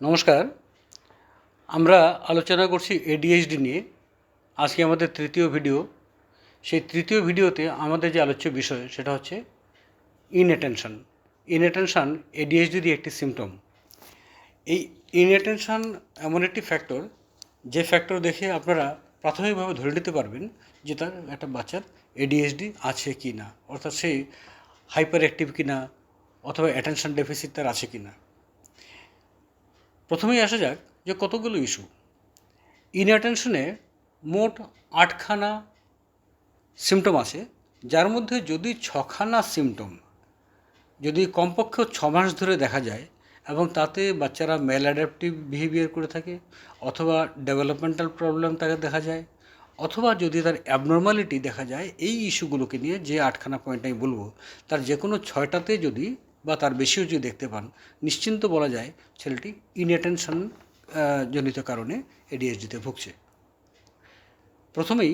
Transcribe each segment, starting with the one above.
নমস্কার। আমরা আলোচনা করছি এডিএইচডি নিয়ে। আজকে আমাদের তৃতীয় ভিডিও। সেই তৃতীয় ভিডিওতে আমাদের যে আলোচ্য বিষয় সেটা হচ্ছে ইনঅ্যাটেনশন। ইনঅ্যাটেনশন এডিএইচডির একটি সিমটম। এই ইনঅ্যাটেনশন এমন একটি ফ্যাক্টর, যে ফ্যাক্টর দেখে আপনারা প্রাথমিকভাবে ধরে নিতে পারবেন যে তার একটা বাচ্চার এডিএইচডি আছে কি না, অর্থাৎ সে হাইপার অ্যাক্টিভ কি না, অথবা অ্যাটেনশন ডেফিসিট তার আছে কি না। প্রথমেই আসা যাক যে কতগুলো ইস্যু। ইনঅ্যাটেনশনে মোট 8খানা সিমটম আছে, যার মধ্যে যদি 6খানা সিমটম যদি কমপক্ষে 6 মাস ধরে দেখা যায় এবং তাতে বাচ্চারা ম্যাল অ্যাডাপটিভ বিহেভিয়ার করে থাকে, অথবা ডেভেলপমেন্টাল প্রবলেম তাকে দেখা যায়, অথবা যদি তার অ্যাবনর্মালিটি দেখা যায়, এই ইস্যুগুলোকে নিয়ে যে 8খানা পয়েন্ট আমি বলবো তার যে কোনো 6টাতে যদি বা তার বেশিও যদি দেখতে পান, নিশ্চিন্ত বলা যায় ছেলেটি ইনঅ্যাটেনশন জনিত কারণে এডিএইচডিতে ভুগছে। প্রথমেই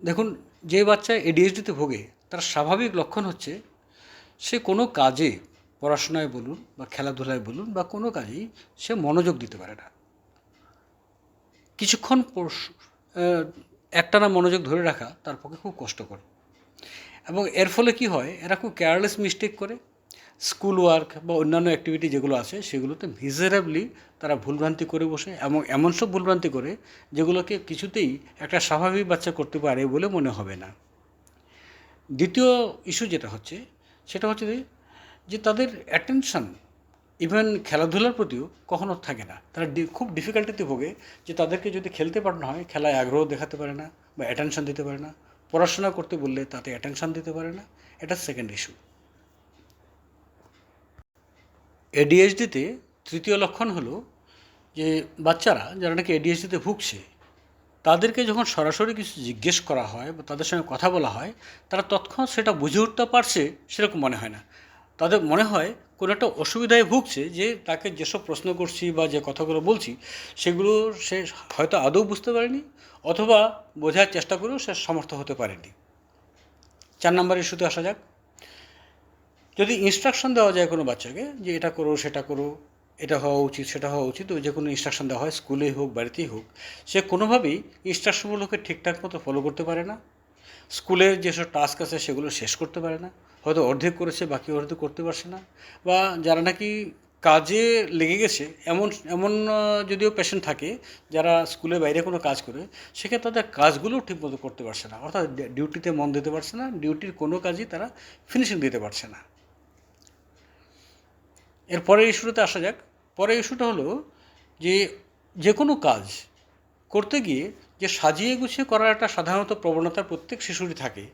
দেখুন, যে বাচ্চা এডিএইচডিতে ভোগে তার স্বাভাবিক লক্ষণ হচ্ছে সে কোনো কাজে, পড়াশোনায় বলুন বা খেলাধুলায় বলুন বা কোনো কাজেই সে মনোযোগ দিতে পারে না। কিছুক্ষণ একটানা মনোযোগ ধরে রাখা তার পক্ষে খুব কষ্টকর, এবং এর ফলে কি হয়, এরা খুব কেয়ারলেস মিস্টেক করে। স্কুল ওয়ার্ক বা অন্যান্য অ্যাক্টিভিটি যেগুলো আছে সেগুলোতে মিজারেবলি তারা ভুলভ্রান্তি করে বসে, এবং এমন সব ভুলভ্রান্তি করে যেগুলোকে কিছুতেই একটা স্বাভাবিক বাচ্চা করতে পারে বলে মনে হবে না। দ্বিতীয় ইস্যু যেটা হচ্ছে সেটা হচ্ছে যে তাদের অ্যাটেনশন ইভেন খেলাধুলার প্রতিও কখনো থাকে না। তারা খুব ডিফিকাল্টিতে ভোগে যে তাদেরকে যদি খেলতে পাঠানো হয় খেলায় আগ্রহ দেখাতে পারে না বা অ্যাটেনশন দিতে পারে না, পড়াশোনা করতে বললে তাতে অ্যাটেনশন দিতে পারে না। এটা সেকেন্ড ইস্যু। এডিএইচডিতে তৃতীয় লক্ষণ হলো যে বাচ্চারা যারা নাকি এডিএইচডিতে ভুগছে তাদেরকে যখন সরাসরি কিছু জিজ্ঞেস করা হয় বা তাদের সঙ্গে কথা বলা হয়, তারা তৎক্ষণাৎ সেটা বুঝে উঠতে পারছে সেরকম মনে হয় না। তাদের মনে হয় কোনো একটা অসুবিধায় ভুগছে, যে তাকে যেসব প্রশ্ন করছি বা যে কথাগুলো বলছি সেগুলো সে হয়তো আদৌ বুঝতে পারেনি, অথবা বোঝার চেষ্টা করেও সে সমর্থ হতে পারেনি। 4 নম্বর ইস্যুতে আসা যাক। যদি ইনস্ট্রাকশন দেওয়া যায় কোনো বাচ্চাকে যে এটা করো সেটা করো, এটা হওয়া উচিত সেটা হওয়া উচিত, যে কোনো ইনস্ট্রাকশন দেওয়া হয় স্কুলেই হোক বাড়িতেই হোক, সে কোনোভাবেই ইনস্ট্রাকশনগুলোকে ঠিকঠাক মতো ফলো করতে পারে না। স্কুলের যেসব টাস্ক আছে সেগুলো শেষ করতে পারে না, হয়তো অর্ধেক করেছে বাকি অর্ধেক করতে পারছে না। বা যারা নাকি কাজে লেগে গেছে, এমন এমন যদিও পেশেন্ট থাকে যারা স্কুলের বাইরে কোনো কাজ করে, সেক্ষেত্রে তাদের কাজগুলোও ঠিকমতো করতে পারছে না, অর্থাৎ ডিউটিতে মন দিতে পারছে না, ডিউটির কোনো কাজই তারা ফিনিশিং দিতে পারছে না। এর পরের ইস্যুটাতে আসা যাক। পরের ইস্যুটা হলো যে যে কোনো কাজ করতে গিয়ে যে সাজিয়ে গুছিয়ে করার একটা সাধারণত প্রবণতা প্রত্যেক শিশুরই থাকে,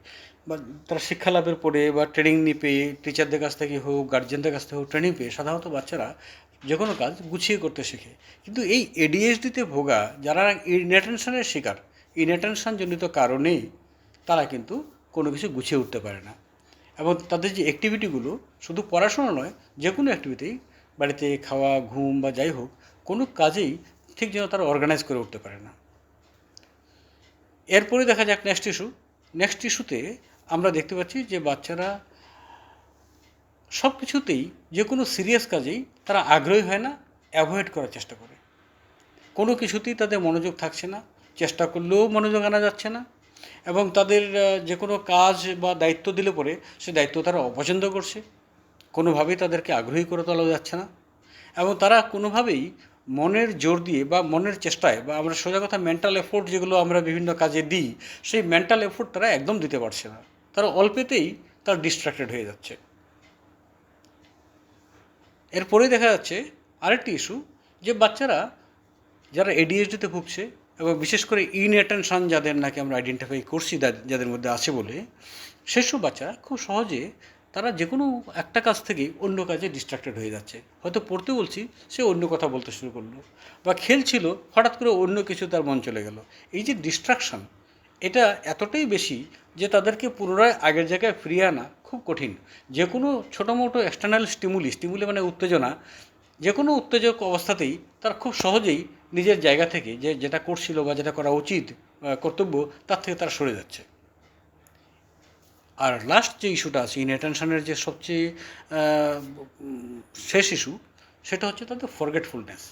বা তারা শিক্ষা লাভের পরে বা ট্রেনিং নিয়ে পেয়ে, টিচারদের কাছ থেকে হোক গার্জেনদের কাছ থেকে হোক ট্রেনিং পেয়ে সাধারণত বাচ্চারা যে কোনো কাজ গুছিয়ে করতে শেখে। কিন্তু এই এডিএইচডিতে ভোগা যারা ইনঅ্যাটেনশনের শিকার, ইনঅ্যাটেনশন জনিত কারণেই তারা কিন্তু কোনো কিছু গুছিয়ে উঠতে পারে না, এবং তাদের যে অ্যাক্টিভিটিগুলো শুধু পড়াশোনা নয়, যে কোনো অ্যাক্টিভিটি, বাড়িতে খাওয়া ঘুম বা যাই হোক, কোনো কাজেই ঠিক যেন তারা অর্গানাইজ করে উঠতে পারে না। এরপরে দেখা যাক নেক্সট ইস্যু। নেক্সট ইস্যুতে আমরা দেখতে পাচ্ছি যে বাচ্চারা সব কিছুতেই, যে কোনো সিরিয়াস কাজেই তারা আগ্রহী হয় না, অ্যাভয়েড করার চেষ্টা করে। কোনো কিছুতেই তাদের মনোযোগ থাকছে না, চেষ্টা করলেও মনোযোগ আনা যাচ্ছে না, এবং তাদের যে কোনো কাজ বা দায়িত্ব দিলে পরে সে দায়িত্ব তারা অপছন্দ করছে, কোনোভাবেই তাদেরকে আগ্রহী করে তোলা যাচ্ছে না, এবং তারা কোনোভাবেই মনের জোর দিয়ে বা মনের চেষ্টায়, বা আমরা সোজা কথা মেন্টাল এফোর্ট যেগুলো আমরা বিভিন্ন কাজে দিই, সেই মেন্টাল এফোর্ট তারা একদম দিতে পারছে না। তারা অল্পেতেই তারা ডিস্ট্র্যাক্টেড হয়ে যাচ্ছে। এরপরেই দেখা যাচ্ছে আরেকটি ইস্যু, যে বাচ্চারা যারা এডিএইচডিতে ভুগছে, এবং বিশেষ করে ইনঅ্যাটেনশন যাদের নাকি আমরা আইডেন্টিফাই করছি যাদের মধ্যে আছে বলে, সেসব বাচ্চারা খুব সহজে তারা যে কোনো একটা কাজ থেকে অন্য কাজে ডিস্ট্রাক্টেড হয়ে যাচ্ছে। হয়তো পড়তে বলছি, সে অন্য কথা বলতে শুরু করলো, বা খেলছিল হঠাৎ করে অন্য কিছু তার মন চলে গেল। এই যে ডিস্ট্রাকশন, এটা এতটাই বেশি যে তাদেরকে পুনরায় আগের জায়গায় ফিরিয়ে আনা খুব কঠিন। যে কোনো ছোটো মোটো এক্সটার্নাল স্টিমুলি মানে উত্তেজনা, যে কোনো উত্তেজক অবস্থাতেই তার খুব সহজেই নিজের জায়গা থেকে যেটা করছিল বা যেটা করা উচিত কর্তব্য, তার থেকে তারা সরে যাচ্ছে। আর লাস্ট যে ইস্যুটা আছে ইনঅ্যাটেনশনের, যে সবচেয়ে শেষ ইস্যু, সেটা হচ্ছে তাদের ফরগেটফুলনেস,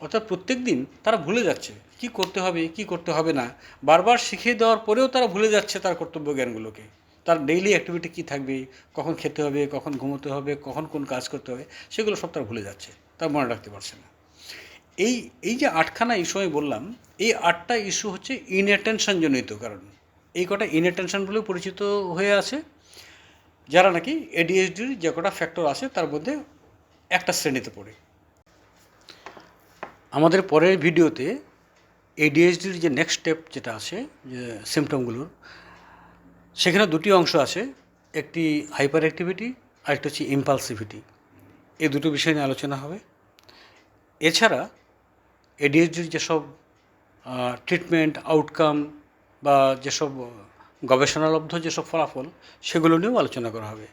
অর্থাৎ প্রত্যেক দিন তারা ভুলে যাচ্ছে কি করতে হবে কি করতে হবে না, বারবার শিখিয়ে দেওয়ার পরেও তারা ভুলে যাচ্ছে তার কর্তব্য জ্ঞানগুলোকে। তার ডেইলি অ্যাক্টিভিটি কী থাকবে, কখন খেতে হবে, কখন ঘুমোতে হবে, কখন কোন কাজ করতে হবে, সেগুলো সব তারা ভুলে যাচ্ছে, তার মনে রাখতে পারছে না। এই এই যে 8খানা ইস্যু আমি বললাম, এই 8টা ইস্যু হচ্ছে ইনঅ্যাটেনশনজনিত কারণ। এই কটা ইনঅ্যাটেনশন বলেও পরিচিত হয়ে আছে, যারা নাকি এডিএইচডির যে কটা ফ্যাক্টর আছে তার মধ্যে একটা শ্রেণীতে পড়ে। আমাদের পরের ভিডিওতে এডিএইচডির যে নেক্সট স্টেপ যেটা আছে, যে সিমটমগুলোর, সেখানে দুটি অংশ আছে, একটি হাইপার অ্যাক্টিভিটি আর একটা হচ্ছে ইম্পালসিভিটি। এই দুটো বিষয় নিয়ে আলোচনা হবে। এছাড়া এডিএইচডির যেসব ট্রিটমেন্ট আউটকাম বা যেসব গবেষণালব্ধ যেসব ফলাফল, সেগুলো নিয়েও আলোচনা করা হবে।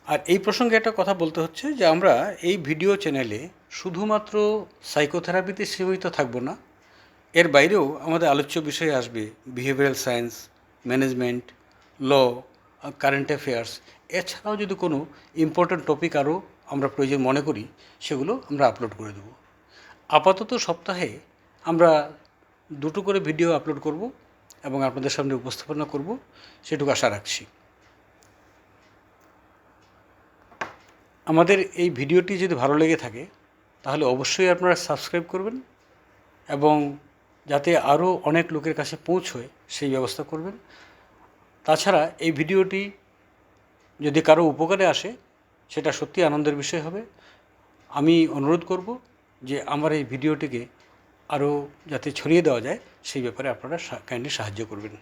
আর এই প্রসঙ্গে একটা কথা বলতে হচ্ছে যে আমরা এই ভিডিও চ্যানেলে শুধুমাত্র সাইকোথেরাপিতে সীমিত থাকব না, এর বাইরেও আমাদের আলোচ্য বিষয় আসবে বিহেভিয়ারাল সায়েন্স, ম্যানেজমেন্ট, ল, কারেন্ট অ্যাফেয়ার্স। এছাড়াও যদি কোনো ইম্পর্ট্যান্ট টপিক আরও আমরা প্রয়োজন মনে করি, সেগুলো আমরা আপলোড করে দেব। আপাতত সপ্তাহে আমরা 2টো করে ভিডিও আপলোড করব এবং আপনাদের সামনে উপস্থাপনা করব, সেটুকু আশা রাখছি। আমাদের এই ভিডিওটি যদি ভালো লেগে থাকে তাহলে অবশ্যই আপনারা সাবস্ক্রাইব করবেন এবং যাতে আরও অনেক লোকের কাছে পৌঁছয় সেই ব্যবস্থা করবেন। তাছাড়া এই ভিডিওটি যদি কারো উপকারে আসে, সেটা সত্যি আনন্দের বিষয় হবে। আমি অনুরোধ করব যে আমার এই ভিডিওটিকে আরও যাতে ছড়িয়ে দেওয়া যায় সেই ব্যাপারে আপনারা কাইন্ডলি সাহায্য করবেন।